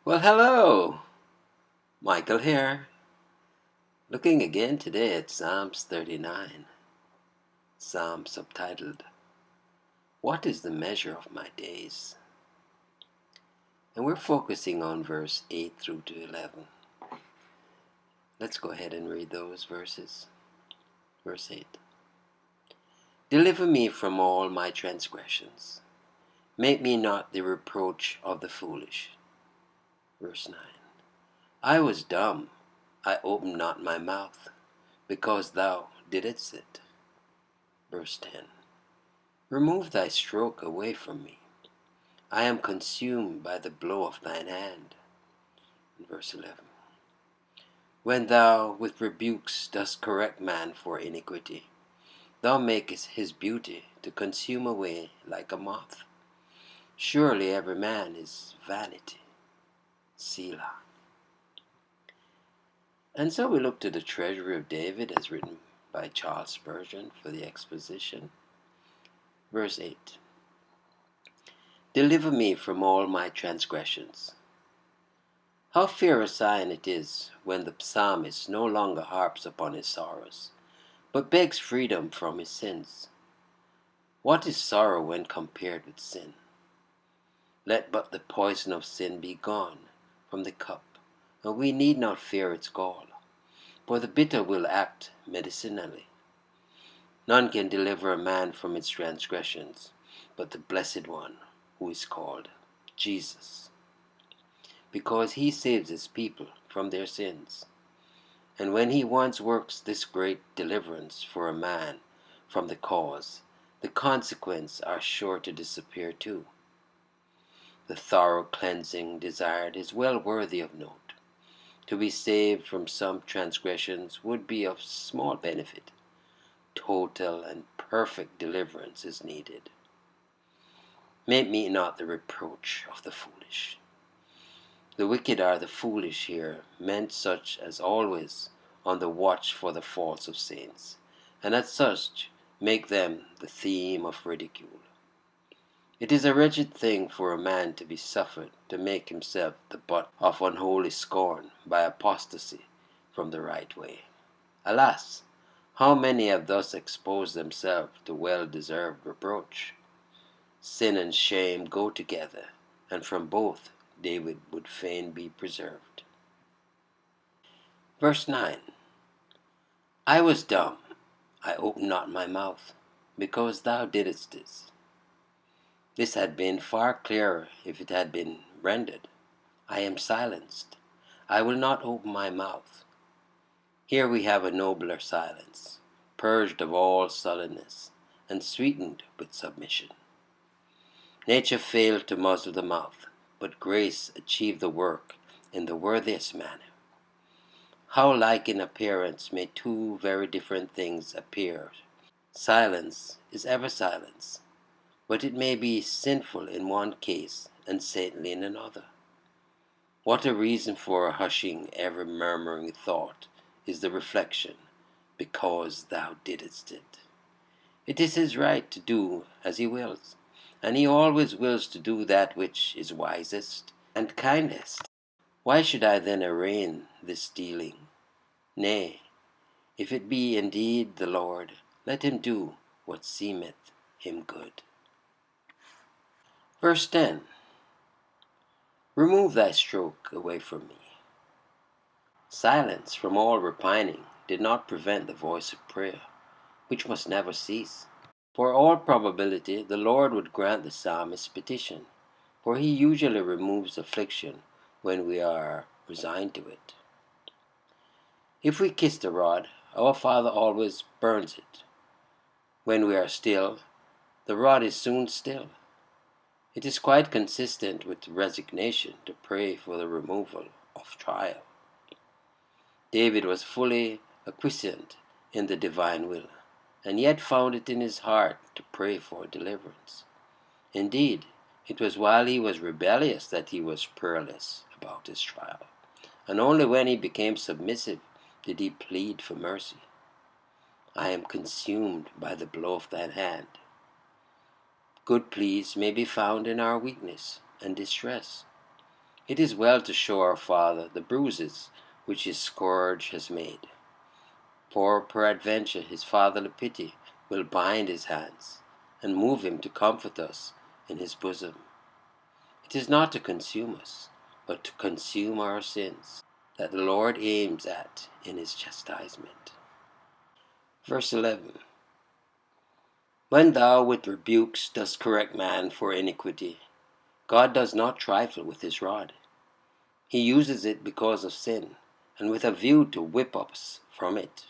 Well, hello! Michael here. Looking again today at Psalms 39. Psalm subtitled, What is the measure of my days? And we're focusing on verse 8 through to 11. Let's go ahead and read those verses. Verse 8. Deliver me from all my transgressions. Make me not the reproach of the foolish. Verse 9. I was dumb, I opened not my mouth, because thou didst it. Verse 10. Remove thy stroke away from me. I am consumed by the blow of thine hand. Verse 11. When thou with rebukes dost correct man for iniquity, thou makest his beauty to consume away like a moth. Surely every man is vanity. Selah. And so we look to the treasury of David as written by Charles Spurgeon for the Exposition. Verse 8. Deliver me from all my transgressions. How fair a sign it is when the psalmist no longer harps upon his sorrows, but begs freedom from his sins. What is sorrow when compared with sin? Let but the poison of sin be gone from the cup, and we need not fear its gall, for the bitter will act medicinally. None can deliver a man from its transgressions, but the Blessed One, who is called Jesus, because he saves his people from their sins. And when he once works this great deliverance for a man from the cause, the consequences are sure to disappear too. The thorough cleansing desired is well worthy of note. To be saved from some transgressions would be of small benefit. Total and perfect deliverance is needed. Make me not the reproach of the foolish. The wicked are the foolish here, meant such as always on the watch for the faults of saints, and as such make them the theme of ridicule. It is a wretched thing for a man to be suffered to make himself the butt of unholy scorn by apostasy from the right way. Alas, how many have thus exposed themselves to well-deserved reproach? Sin and shame go together, and from both David would fain be preserved. Verse 9. I was dumb, I opened not my mouth, because thou didst this. This had been far clearer if it had been rendered, I am silenced, I will not open my mouth. Here we have a nobler silence, purged of all sullenness, and sweetened with submission. Nature failed to muzzle the mouth, but grace achieved the work in the worthiest manner. How like in appearance may two very different things appear. Silence is ever silence, but it may be sinful in one case and saintly in another. What a reason for hushing every murmuring thought is the reflection, because thou didst it. It is his right to do as he wills, and he always wills to do that which is wisest and kindest. Why should I then arraign this dealing? Nay, if it be indeed the Lord, let him do what seemeth him good. Verse 10. Remove thy stroke away from me. Silence from all repining did not prevent the voice of prayer, which must never cease. For all probability, the Lord would grant the psalmist's petition, for he usually removes affliction when we are resigned to it. If we kiss the rod, our Father always burns it. When we are still, the rod is soon still. It is quite consistent with resignation to pray for the removal of trial. David was fully acquiescent in the divine will, and yet found it in his heart to pray for deliverance. Indeed, it was while he was rebellious that he was prayerless about his trial, and only when he became submissive did he plead for mercy. I am consumed by the blow of thine hand. Good pleas may be found in our weakness and distress. It is well to show our Father the bruises which his scourge has made. For peradventure his fatherly pity will bind his hands, and move him to comfort us in his bosom. It is not to consume us, but to consume our sins, that the Lord aims at in his chastisement. Verse 11. When thou with rebukes dost correct man for iniquity, God does not trifle with his rod. He uses it because of sin, and with a view to whip us from it.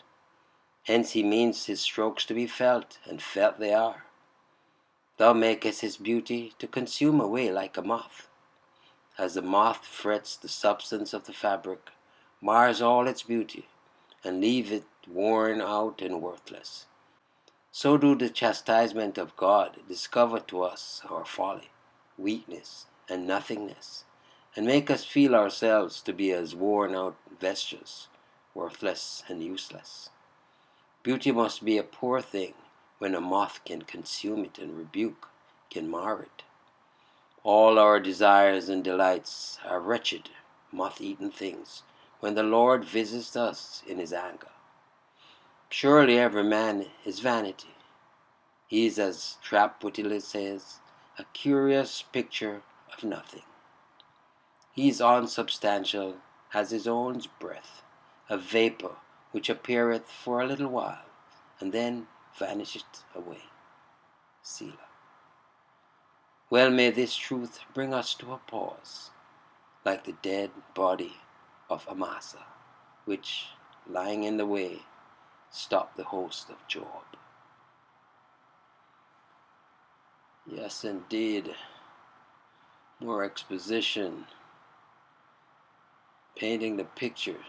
Hence he means his strokes to be felt, and felt they are. Thou makest his beauty to consume away like a moth. As the moth frets the substance of the fabric, mars all its beauty, and leave it worn out and worthless, so do the chastisement of God discover to us our folly, weakness, and nothingness, and make us feel ourselves to be as worn out vestures, worthless and useless. Beauty must be a poor thing when a moth can consume it, and rebuke can mar it. All our desires and delights are wretched, moth-eaten things when the Lord visits us in his anger. Surely every man is vanity. He is, as Trap-Puttilis says, a curious picture of nothing. He is unsubstantial, has his own breath, a vapor which appeareth for a little while, and then vanisheth away. Selah. Well may this truth bring us to a pause, like the dead body of Amasa, which, lying in the way, stopped the host of Job. Yes, indeed. More exposition, painting the picture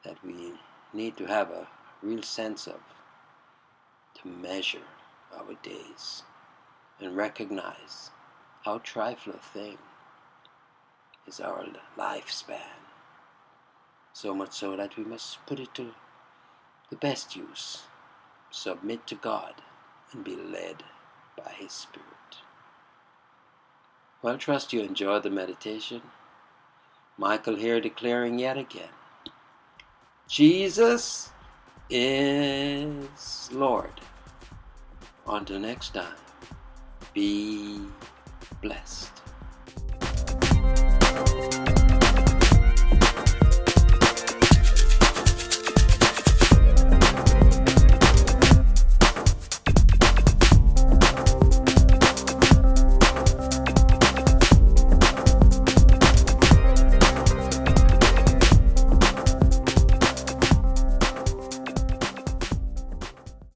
that we need to have a real sense of, to measure our days and recognize how trifling a thing is our lifespan. So much so that we must put it to the best use, submit to God, and be led by his Spirit. Well, trust you enjoyed the meditation. Michael here declaring yet again, Jesus is Lord. Until next time, be blessed.